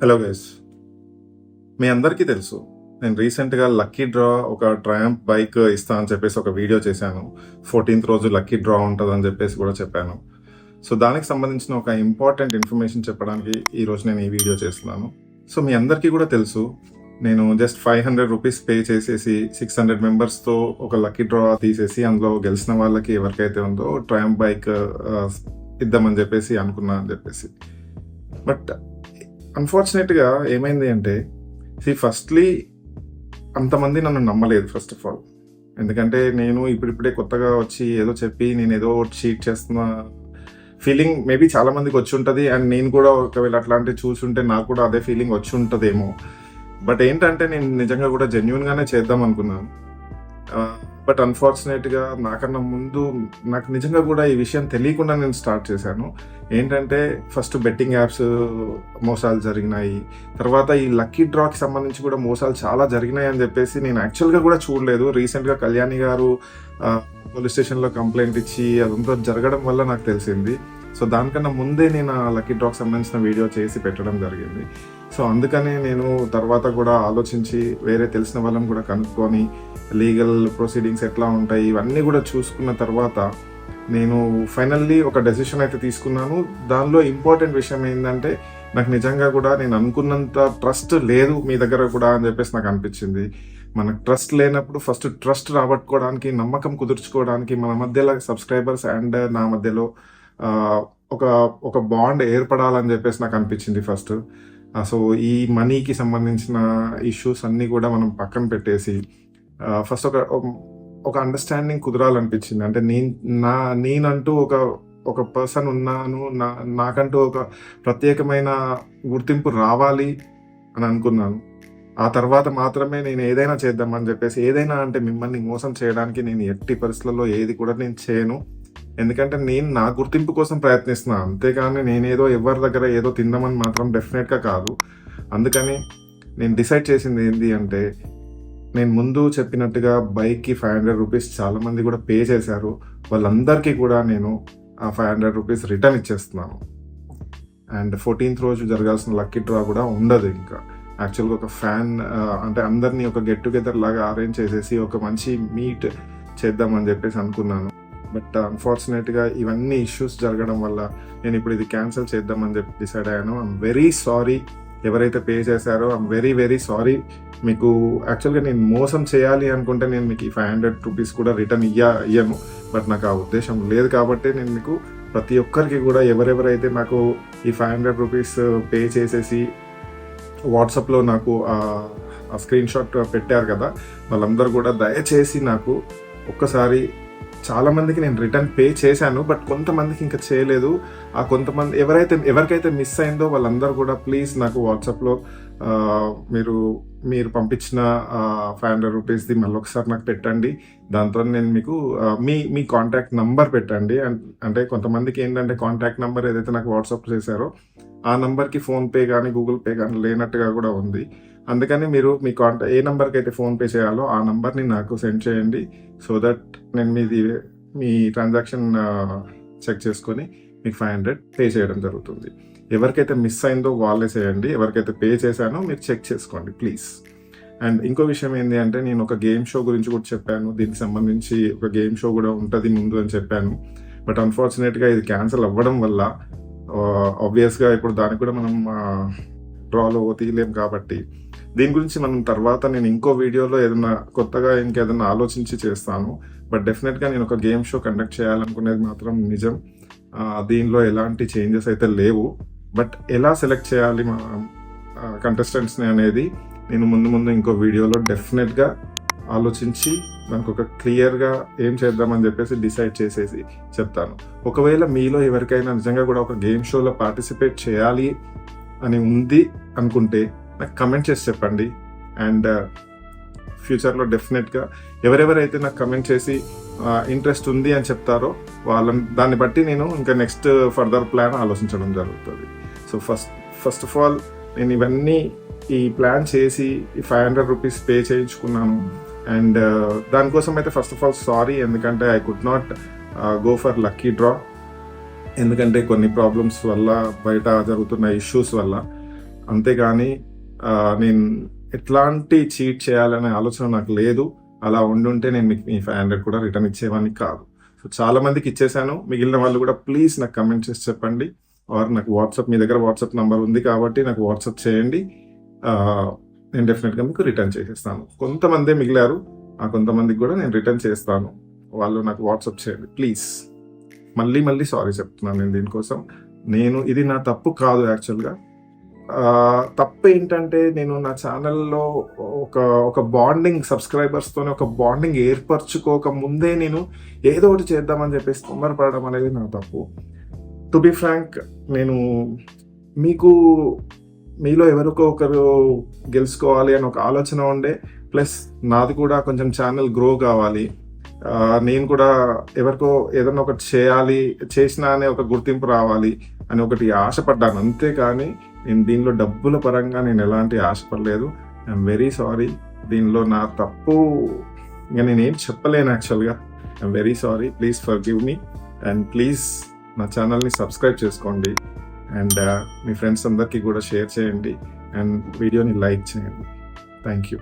Hello guys, మీ అందరికీ తెలుసు నేను రీసెంట్గా లక్కీ డ్రా ఒక ట్రయంఫ్ బైక్ ఇస్తా అని చెప్పేసి ఒక వీడియో చేశాను. 14th రోజు లక్కీ డ్రా ఉంటుందని చెప్పేసి కూడా చెప్పాను. సో దానికి సంబంధించిన ఒక ఇంపార్టెంట్ ఇన్ఫర్మేషన్ చెప్పడానికి ఈరోజు నేను ఈ వీడియో చేస్తున్నాను. సో మీ అందరికీ కూడా తెలుసు, నేను జస్ట్ 500 రూపీస్ పే చేసేసి 600 మెంబర్స్తో ఒక లక్కీ డ్రా తీసేసి అందులో గెలిచిన వాళ్ళకి ఎవరికైతే ఉందో ట్రయంఫ్ బైక్ ఇద్దామని చెప్పేసి అనుకున్నా అని చెప్పేసి. బట్ అన్ఫార్చునేట్గా ఏమైంది అంటే, ఫస్ట్లీ అంతమంది నన్ను నమ్మలేదు. ఫస్ట్ ఆఫ్ ఆల్, ఎందుకంటే నేను ఇప్పుడిప్పుడే కొత్తగా వచ్చి ఏదో చెప్పి నేను ఏదో చీట్ చేస్తున్న ఫీలింగ్ మేబీ చాలా మందికి వచ్చి ఉంటుంది. అండ్ నేను కూడా ఒకవేళ అట్లాంటివి చూసుంటే నాకు కూడా అదే ఫీలింగ్ వచ్చి ఉంటుందేమో. బట్ ఏంటంటే నేను నిజంగా కూడా జెన్యున్గానే చేద్దాం అనుకున్నాను. బట్ అన్ఫార్చునేట్గా నాకన్నా ముందు నాకు నిజంగా కూడా ఈ విషయం తెలియకుండా నేను స్టార్ట్ చేశాను. ఏంటంటే ఫస్ట్ బెట్టింగ్ యాప్స్ మోసాలు జరిగినాయి, తర్వాత ఈ లక్కీ డ్రాకి సంబంధించి కూడా మోసాలు చాలా జరిగినాయి అని చెప్పేసి నేను యాక్చువల్గా కూడా చూడలేదు. రీసెంట్గా కళ్యాణి గారు పోలీస్ స్టేషన్లో కంప్లైంట్ ఇచ్చి అదంతా జరగడం వల్ల నాకు తెలిసింది. సో దానికన్నా ముందే నేను ఆ లక్కీ డ్రాకి సంబంధించిన వీడియో చేసి పెట్టడం జరిగింది. సో అందుకనే నేను తర్వాత కూడా ఆలోచించి వేరే తెలిసిన వాళ్ళని కూడా కనుక్కొని లీగల్ ప్రొసీడింగ్స్ ఎట్లా ఉంటాయి ఇవన్నీ కూడా చూసుకున్న తర్వాత నేను ఫైనల్లీ ఒక డెసిషన్ అయితే తీసుకున్నాను. దానిలో ఇంపార్టెంట్ విషయం ఏంటంటే, నాకు నిజంగా కూడా నేను అనుకున్నంత ట్రస్ట్ లేదు మీ దగ్గర కూడా అని చెప్పేసి నాకు అనిపించింది. మనకు ట్రస్ట్ లేనప్పుడు ఫస్ట్ ట్రస్ట్ రాబట్టుకోవడానికి, నమ్మకం కుదుర్చుకోవడానికి మన మధ్యలో సబ్స్క్రైబర్స్ అండ్ నా మధ్యలో ఒక ఒక బాండ్ ఏర్పడాలని చెప్పేసి నాకు అనిపించింది ఫస్ట్. సో ఈ మనీకి సంబంధించిన ఇష్యూస్ అన్నీ కూడా మనం పక్కన పెట్టేసి ఫస్ట్ ఒక అండర్స్టాండింగ్ కుదరాలనిపించింది. అంటే నేనంటూ ఒక పర్సన్ ఉన్నాను, నాకంటూ ఒక ప్రత్యేకమైన గుర్తింపు రావాలి అని అనుకున్నాను. ఆ తర్వాత మాత్రమే నేను ఏదైనా చేద్దామని చెప్పేసి, ఏదైనా అంటే మిమ్మల్ని మోసం చేయడానికి నేను ఎట్టి పరిస్థితుల్లో ఏది కూడా నేను చేయను. ఎందుకంటే నేను నా గుర్తింపు కోసం ప్రయత్నిస్తున్నాను, అంతేగాని నేనేదో ఎవరి దగ్గర ఏదో తిందామని మాత్రం డెఫినెట్గా కాదు. అందుకని నేను డిసైడ్ చేసింది ఏంటి అంటే, నేను ముందు చెప్పినట్టుగా బైక్కి 500 రూపీస్ చాలామంది కూడా పే చేశారు. వాళ్ళందరికీ కూడా నేను ఆ 500 రూపీస్ రిటర్న్ ఇచ్చేస్తున్నాను. అండ్ 14th రోజు జరగాల్సిన లక్కీ డ్రా కూడా ఉండదు. ఇంకా యాక్చువల్గా ఒక అంటే అందరినీ ఒక గెట్ టుగెదర్ లాగా అరేంజ్ చేసేసి ఒక మంచి మీట్ చేద్దామని చెప్పేసి అనుకున్నాను. బట్ అన్ఫార్చునేట్గా ఇవన్నీ ఇష్యూస్ జరగడం వల్ల నేను ఇప్పుడు ఇది క్యాన్సిల్ చేద్దామని చెప్పి డిసైడ్ అయ్యాను. ఐఎమ్ వెరీ సారీ ఎవరైతే పే చేశారో, ఐఎమ్ వెరీ వెరీ సారీ. మీకు యాక్చువల్గా నేను మోసం చేయాలి అనుకుంటే నేను మీకు ఈ 500 రూపీస్ కూడా రిటర్న్ ఇయ్యను. బట్ నాకు ఆ ఉద్దేశం లేదు కాబట్టి నేను మీకు ప్రతి ఒక్కరికి కూడా ఎవరెవరైతే నాకు ఈ 500 రూపీస్ పే చేసేసి వాట్సాప్లో నాకు ఆ స్క్రీన్ షాట్ పెట్టారు కదా, వాళ్ళందరూ కూడా దయచేసి నాకు ఒక్కసారి, చాలామందికి నేను రిటర్న్ పే చేశాను బట్ కొంతమందికి ఇంకా చేయలేదు. ఆ కొంతమంది ఎవరికైతే మిస్ అయిందో వాళ్ళందరూ కూడా ప్లీజ్ నాకు వాట్సాప్లో మీరు పంపించిన 500 రూపీస్ది మళ్ళీ ఒకసారి నాకు పెట్టండి. దాంతో నేను మీకు మీ కాంటాక్ట్ నంబర్ పెట్టండి. అంటే కొంతమందికి ఏంటంటే కాంటాక్ట్ నెంబర్ ఏదైతే నాకు వాట్సాప్ చేశారో ఆ నెంబర్కి ఫోన్పే కానీ గూగుల్ పే కానీ లేనట్టుగా కూడా ఉంది. అందుకని మీరు మీ ఏ నెంబర్కి అయితే ఫోన్పే చేయాలో ఆ నెంబర్ని నాకు సెండ్ చేయండి. సో దట్ నేను మీ ట్రాన్సాక్షన్ చెక్ చేసుకొని మీకు 500 పే చేయడం జరుగుతుంది. ఎవరికైతే మిస్ అయిందో వాళ్ళే చేయండి, ఎవరికైతే పే చేశానో మీరు చెక్ చేసుకోండి ప్లీజ్. అండ్ ఇంకో విషయం ఏంటి అంటే, నేను ఒక గేమ్ షో గురించి కూడా చెప్పాను. దీనికి సంబంధించి ఒక గేమ్ షో కూడా ఉంటుంది ముందు అని చెప్పాను. బట్ అన్ఫార్చునేట్గా ఇది క్యాన్సిల్ అవ్వడం వల్ల ఆబ్వియస్గా ఇప్పుడు దానికి కూడా మనం డ్రాలో తీయలేం కాబట్టి దీని గురించి మనం తర్వాత నేను ఇంకో వీడియోలో ఏదైనా కొత్తగా ఇంకేదైనా ఆలోచించి చేస్తాను. బట్ డెఫినెట్గా నేను ఒక గేమ్ షో కండక్ట్ చేయాలనుకునేది మాత్రం నిజం. దీనిలో ఎలాంటి చేంజెస్ అయితే లేవు. బట్ ఎలా సెలెక్ట్ చేయాలి మా కంటెస్టెంట్స్ని అనేది నేను ముందు ఇంకో వీడియోలో డెఫినెట్గా ఆలోచించి దానికి ఒక క్లియర్గా ఏం చేద్దామని చెప్పేసి డిసైడ్ చేసేసి చెప్తాను. ఒకవేళ మీలో ఎవరికైనా నిజంగా కూడా ఒక గేమ్ షోలో పార్టిసిపేట్ చేయాలి అని ఉంది అనుకుంటే నాకు కమెంట్ చేసి చెప్పండి. అండ్ ఫ్యూచర్లో డెఫినెట్గా ఎవరెవరైతే నాకు కమెంట్ చేసి ఇంట్రెస్ట్ ఉంది అని చెప్తారో దాన్ని బట్టి నేను ఇంకా నెక్స్ట్ ఫర్దర్ ప్లాన్ ఆలోచించడం జరుగుతుంది. సో ఫస్ట్ ఆఫ్ ఆల్ నేను ఇవన్నీ ఈ ప్లాన్ చేసి ఈ 500 రూపీస్ పే చేయించుకున్నాను. అండ్ దానికోసం అయితే ఫస్ట్ ఆఫ్ ఆల్ సారీ, ఎందుకంటే I could not go for lucky draw. ఎందుకంటే కొన్ని ప్రాబ్లమ్స్ వల్ల, బయట జరుగుతున్న ఇష్యూస్ వల్ల అంతేగాని నేను ఎట్లాంటి చీట్ చేయాలనే ఆలోచన నాకు లేదు. అలా ఉండుంటే నేను మీకు మీ 500 కూడా రిటర్న్ ఇచ్చేవాడిని కాదు. సో చాలా మందికి ఇచ్చేసాను. మిగిలిన వాళ్ళు కూడా ప్లీజ్ నాకు కమెంట్ చేసి చెప్పండి. ఆర్ నాకు వాట్సాప్, మీ దగ్గర వాట్సాప్ నంబర్ ఉంది కాబట్టి నాకు వాట్సాప్ చేయండి. నేను డెఫినెట్గా మీకు రిటర్న్ చేసేస్తాను. కొంతమందే మిగిలారు, ఆ కొంతమందికి కూడా నేను రిటర్న్ చేస్తాను. వాళ్ళు నాకు వాట్సాప్ చేయండి ప్లీజ్. మళ్ళీ సారీ చెప్తున్నాను నేను దీనికోసం. ఇది నా తప్పు కాదు యాక్చువల్గా. తప్పు ఏంటంటే నేను నా ఛానల్లో ఒక బాండింగ్, సబ్స్క్రైబర్స్తోనే ఒక బాండింగ్ ఏర్పరచుకోక ముందే నేను ఏదో ఒకటి చేద్దామని చెప్పేసి తొందరపడడం అనేది నా తప్పు. టు బి ఫ్రాంక్, నేను మీలో ఎవరికో ఒకరు గెలుచుకోవాలి అని ఒక ఆలోచన ఉండే, ప్లస్ నాది కూడా కొంచెం ఛానల్ గ్రో కావాలి, నేను కూడా ఎవరికో ఏదైనా ఒకటి చేయాలి, చేసినా అనే ఒక గుర్తింపు రావాలి అని ఒకటి ఆశపడ్డాను. అంతేకాని నేను దీనిలో డబ్బుల పరంగా నేను ఎలాంటి ఆశపడలేదు. I'm very sorry. దీనిలో నా తప్పు ఇంకా నేనేం చెప్పలేను యాక్చువల్గా. I'm very sorry. Please forgive me and please నా ఛానల్ని సబ్స్క్రైబ్ చేసుకోండి అండ్ మీ ఫ్రెండ్స్ అందరికీ కూడా షేర్ చేయండి అండ్ వీడియోని లైక్ చేయండి. Thank you.